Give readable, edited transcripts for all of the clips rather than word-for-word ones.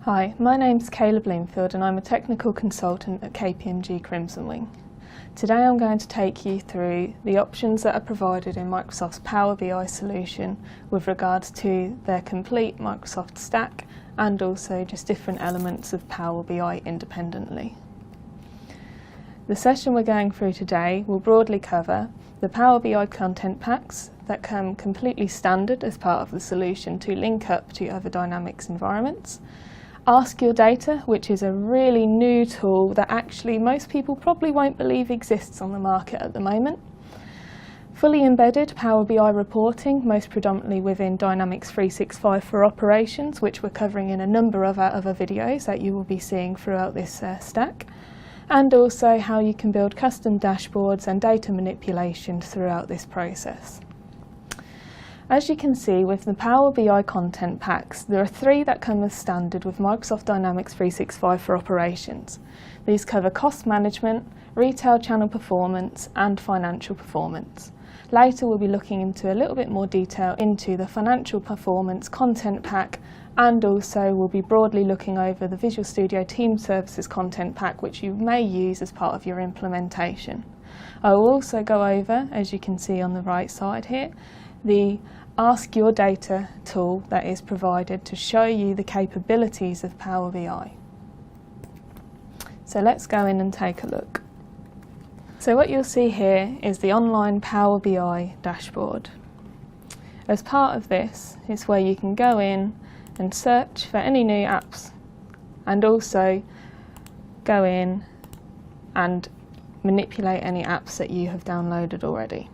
Hi, my name's Kaila Bloomfield and I'm a technical consultant at KPMG Crimsonwing. Today I'm going to take you through the options that are provided in Microsoft's Power BI solution with regards to their complete Microsoft stack and also just different elements of Power BI independently. The session we're going through today will broadly cover the Power BI content packs that come completely standard as part of the solution to link up to other Dynamics environments. Ask Your Data, which is a really new tool that actually most people probably won't believe exists on the market at the moment. Fully embedded Power BI reporting, most predominantly within Dynamics 365 for operations, which we're covering in a number of our other videos that you will be seeing throughout this stack. And also how you can build custom dashboards and data manipulation throughout this process. As you can see with the Power BI content packs, there are three that come as standard with Microsoft Dynamics 365 for operations. These cover cost management, retail channel performance and financial performance. Later we'll be looking into a little bit more detail into the financial performance content pack, and also we'll be broadly looking over the Visual Studio Team Services content pack, which you may use as part of your implementation. I will also go over, as you can see on the right side here, the Ask Your Data tool that is provided to show you the capabilities of Power BI. So let's go in and take a look. So what you'll see here is the online Power BI dashboard. As part of this, it's where you can go in and search for any new apps and also go in and manipulate any apps that you have downloaded already.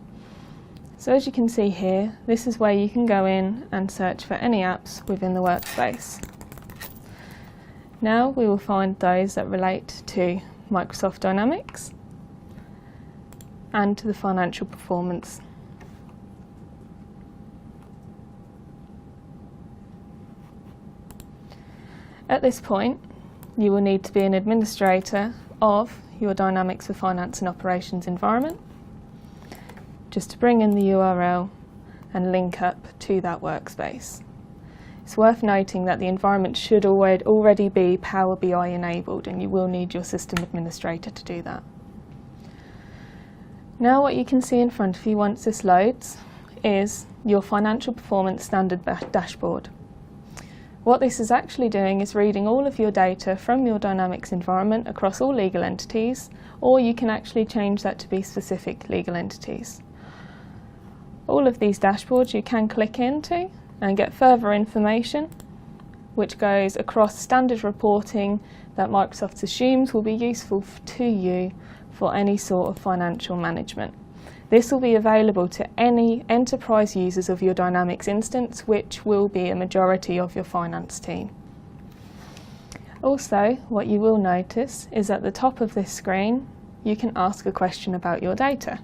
So as you can see here, this is where you can go in and search for any apps within the workspace. Now we will find those that relate to Microsoft Dynamics and to the financial performance. At this point, you will need to be an administrator of your Dynamics for Finance and Operations environment, just to bring in the URL and link up to that workspace. It's worth noting that the environment should already be Power BI enabled, and you will need your system administrator to do that. Now what you can see in front of you once this loads is your financial performance standard dashboard. What this is actually doing is reading all of your data from your Dynamics environment across all legal entities, or you can actually change that to be specific legal entities. All of these dashboards you can click into and get further information, which goes across standard reporting that Microsoft assumes will be useful to you for any sort of financial management. This will be available to any enterprise users of your Dynamics instance, which will be a majority of your finance team. Also, what you will notice is at the top of this screen, you can ask a question about your data.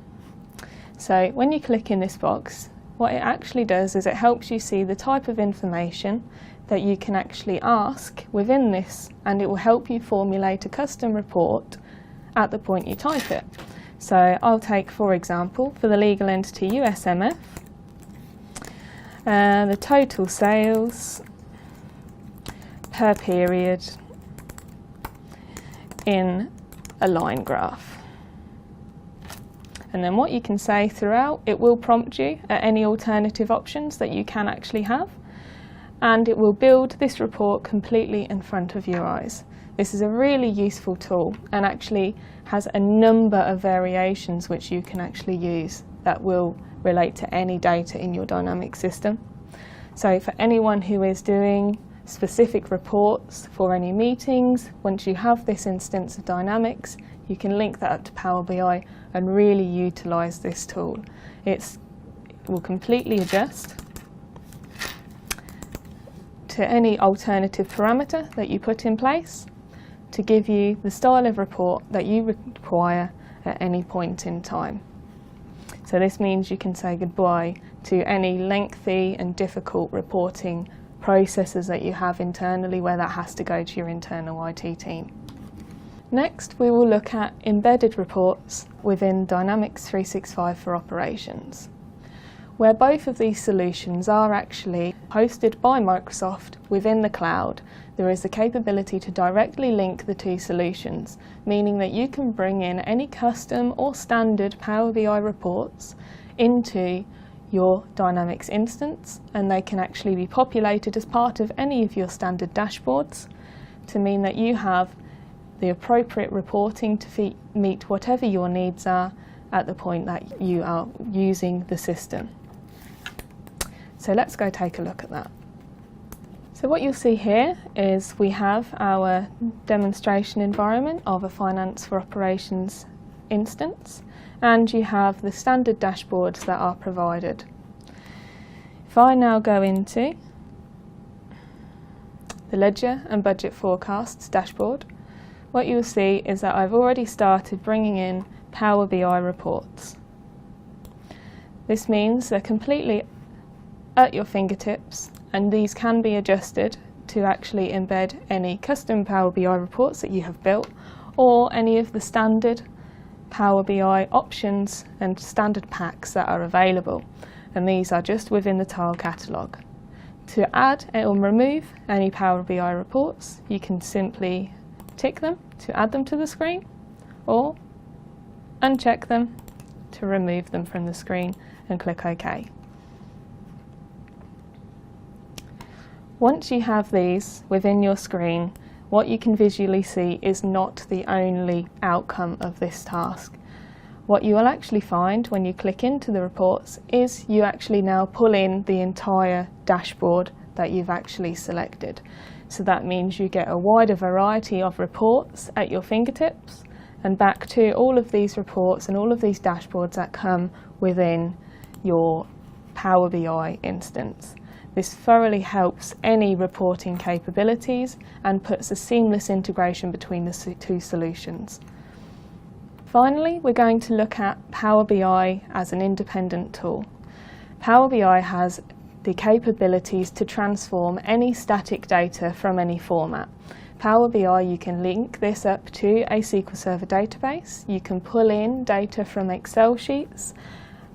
So when you click in this box, what it actually does is it helps you see the type of information that you can actually ask within this, and it will help you formulate a custom report at the point you type it. So I'll take, for example, for the legal entity USMF, the total sales per period in a line graph. And then what you can say throughout, it will prompt you at any alternative options that you can actually have, and it will build this report completely in front of your eyes. This is a really useful tool and actually has a number of variations which you can actually use that will relate to any data in your Dynamics system. So for anyone who is doing specific reports for any meetings, once you have this instance of Dynamics, you can link that up to Power BI and really utilise this tool. It will completely adjust to any alternative parameter that you put in place to give you the style of report that you require at any point in time. So this means you can say goodbye to any lengthy and difficult reporting processes that you have internally where that has to go to your internal IT team. Next, we will look at embedded reports within Dynamics 365 for operations. Where both of these solutions are actually hosted by Microsoft within the cloud, there is the capability to directly link the two solutions, meaning that you can bring in any custom or standard Power BI reports into your Dynamics instance, and they can actually be populated as part of any of your standard dashboards to mean that you have the appropriate reporting to meet whatever your needs are at the point that you are using the system. So let's go take a look at that. So what you'll see here is we have our demonstration environment of a Finance for Operations instance, and you have the standard dashboards that are provided. If I now go into the Ledger and Budget Forecasts dashboard, what you'll see is that I've already started bringing in Power BI reports. This means they're completely at your fingertips, and these can be adjusted to actually embed any custom Power BI reports that you have built, or any of the standard Power BI options and standard packs that are available, and these are just within the tile catalogue. To add or remove any Power BI reports, you can simply tick them to add them to the screen, or uncheck them to remove them from the screen and click OK. Once you have these within your screen, what you can visually see is not the only outcome of this task. What you will actually find when you click into the reports is you actually now pull in the entire dashboard that you've actually selected. So that means you get a wider variety of reports at your fingertips, and back to all of these reports and all of these dashboards that come within your Power BI instance. This thoroughly helps any reporting capabilities and puts a seamless integration between the two solutions. Finally, we're going to look at Power BI as an independent tool. Power BI has the capabilities to transform any static data from any format. Power BI, you can link this up to a SQL Server database, you can pull in data from Excel sheets,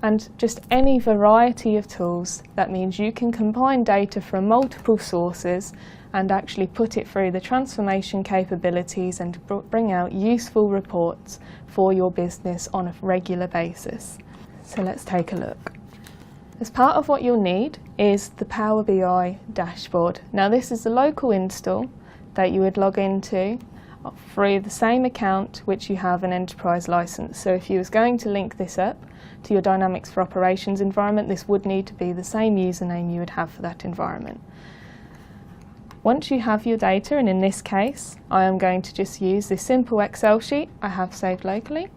and just any variety of tools. That means you can combine data from multiple sources and actually put it through the transformation capabilities and bring out useful reports for your business on a regular basis. So let's take a look. As part of what you'll need is the Power BI dashboard. Now this is a local install that you would log into through the same account which you have an enterprise license. So if you was going to link this up to your Dynamics for Operations environment, this would need to be the same username you would have for that environment. Once you have your data, and in this case I am going to just use this simple Excel sheet I have saved locally,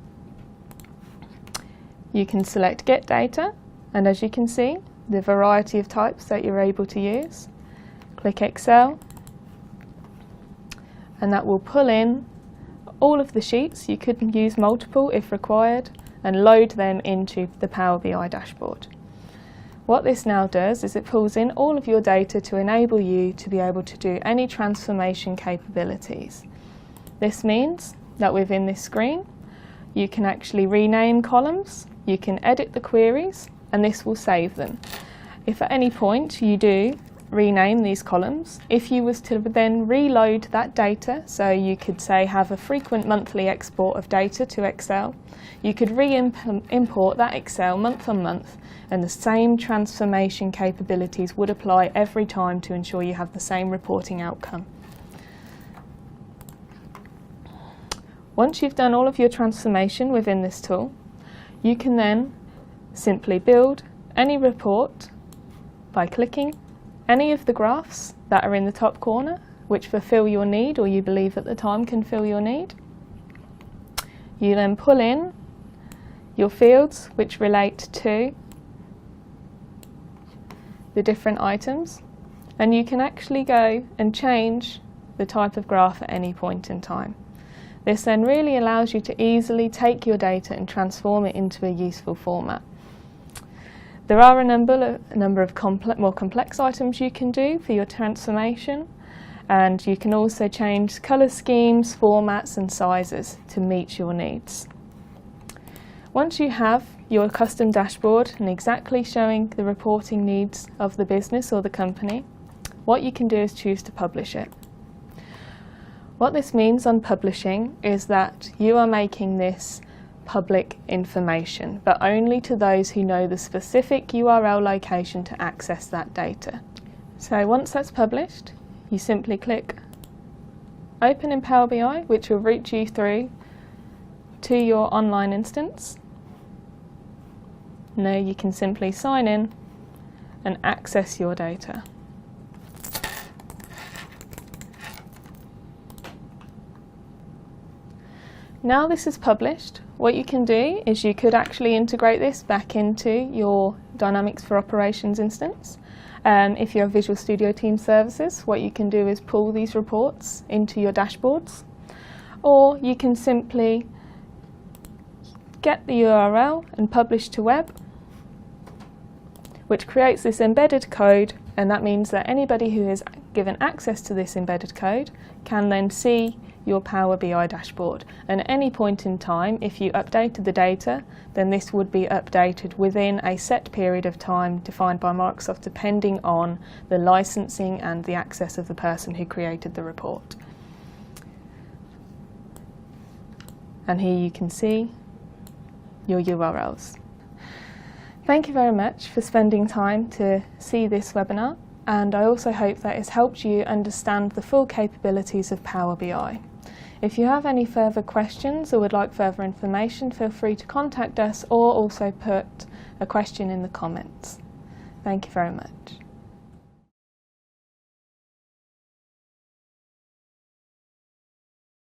you can select Get Data, and as you can see the variety of types that you're able to use. Click Excel, and that will pull in all of the sheets. You could use multiple if required and load them into the Power BI dashboard. What this now does is it pulls in all of your data to enable you to be able to do any transformation capabilities. This means that within this screen you can actually rename columns, you can edit the queries, and this will save them. If at any point you do rename these columns, if you was to then reload that data, so you could say have a frequent monthly export of data to Excel, you could re-import that Excel month on month, and the same transformation capabilities would apply every time to ensure you have the same reporting outcome. Once you've done all of your transformation within this tool, you can then simply build any report by clicking any of the graphs that are in the top corner which fulfill your need, or you believe at the time can fill your need. You then pull in your fields which relate to the different items, and you can actually go and change the type of graph at any point in time. This then really allows you to easily take your data and transform it into a useful format. There are a number of more complex items you can do for your transformation, and you can also change colour schemes, formats and sizes to meet your needs. Once you have your custom dashboard and exactly showing the reporting needs of the business or the company, what you can do is choose to publish it. What this means on publishing is that you are making this public information, but only to those who know the specific URL location to access that data. So once that's published, you simply click Open in Power BI, which will route you through to your online instance. Now you can simply sign in and access your data. Now this is published, what you can do is you could actually integrate this back into your Dynamics for Operations instance. If you have Visual Studio Team services, what you can do is pull these reports into your dashboards, or you can simply get the URL and publish to web, which creates this embedded code, and that means that anybody who is given access to this embedded code can then see your Power BI dashboard. And at any point in time, if you updated the data, then this would be updated within a set period of time defined by Microsoft, depending on the licensing and the access of the person who created the report. And here you can see your URLs. Thank you very much for spending time to see this webinar, and I also hope that it's helped you understand the full capabilities of Power BI. If you have any further questions or would like further information, feel free to contact us or also put a question in the comments. Thank you very much.